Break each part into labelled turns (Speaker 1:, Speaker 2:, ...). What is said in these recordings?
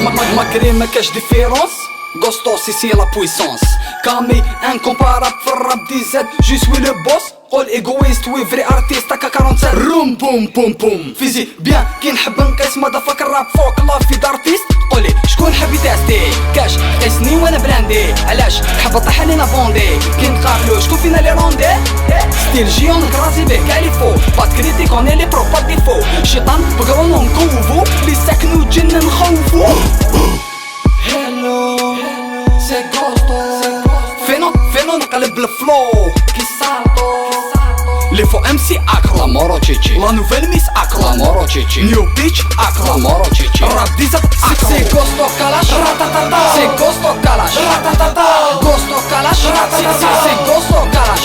Speaker 1: Malgré ma cache différence, Gostos ici la puissance. Kami incomparable في الراب دي زد je suis le boss. قول ايغويست وي فري ارتيست هكا 47 روم بوم بوم بوم فيزي بيان كي نحب نقيس مدافاك الراب فوق لاف في دارتيست. قولي شكون حب يتاستي كاش قيسني وانا براندي علاش حب طيح علينا بوندي كي نتقابلو شكون فينا لي روندي ستيل جيون نكرازي به كاليفو بات كريتيك اوني لي برو با ديفو شيطان بقرونو نكوفو لي ساكنو جن نخوفو هلو سي كوستو فينو نقلب الفلو كي سالتو لي فو ام سي اكرو لا مورو تشيتشي لا نوفيل ميس اكرو لا مورو تشيتشي نيو بيتش اكرو لا مورو تشيتشي راب ديزا اكرو سي كوستو كالاش راتاتاتا سي كوستو كالاش راتاتاتا كوستو كالاش سي كوستو كالاش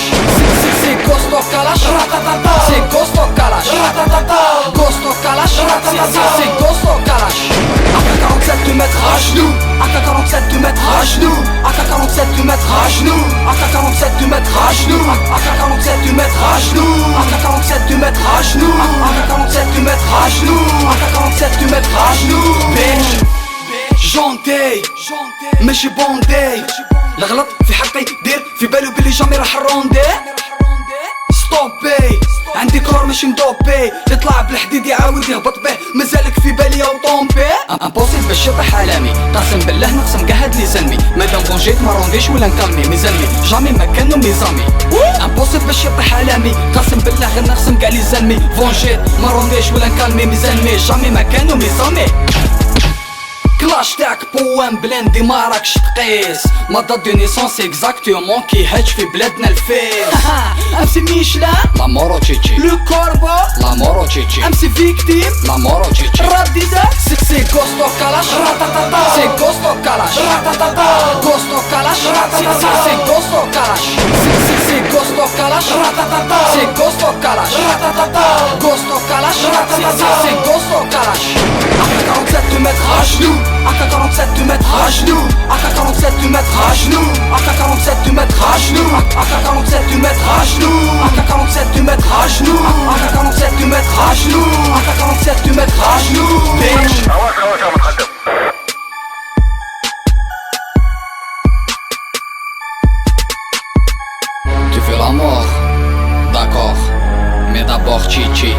Speaker 1: سي كوستو كالاش راتاتاتا سي كوستو كالاش راتاتاتا كوستو كالاش سي كوستو كالاش AK-47 te mettre à genoux, AK-47 te mettre à genoux, AK-47 te mettre à genoux, AK-47 te mettre à genoux, AK-47 te mettre à genoux, AK-47 te mettre à genoux, AK-47 te mettre à genoux, AK-47 te mettre à genoux. Bitch جونتي ماشي بوندي الغلط في حقي دير في بالو بلي جامي راح الروندي ستوبي عندي كور ماشي مدوبي يطلع بالحديد يعاود يهبط به مازالك في بالي او طومبي امبوسيبل باش يطيح عالمي قاسم بالله نقسم كاع هاد لي زلمي مادام فونجيت ما رونديش ولا نكلمي ميزلمي جامي ما كانوا ميزامي امبوسيبل باش يطيح عالمي قاسم بالله غير نقسم كاع لي زلمي فونجيت ما رونديش ولا نكلمي ميزلمي جامي ما كانوا ميزامي كلاش تاعك بوان بلندي ما راكش تقيس ما دات دو نيسونس اكزاكتومون كي هاتش في بلادنا الفيس امسي ميشلا لا مورو تشيتشي لو كوربو لا مورو تشيتشي امسي فيكتيم لا مورو تشيتشي راب ديزا سي كوستو كالاش راتاتاتا سي كوستو كالاش راتاتاتا كوستو كالاش راتاتاتا سي كوستو كالاش سي كوستو كالاش راتاتاتا سي كوستو كالاش راتاتاتا كوستو كالاش راتاتاتا سي كوستو كالاش AK-47 te mettre à genoux, AK-47 te mettre à genoux, AK-47 te mettre à genoux, AK-47 te mettre à genoux, AK-47 te mettre à genoux, AK-47 te mettre à genoux, AK-47 te mettre à genoux, AK-47 te mettre à genoux, bitch. Tu fais la mort, d'accord, mais d'abord Chichi.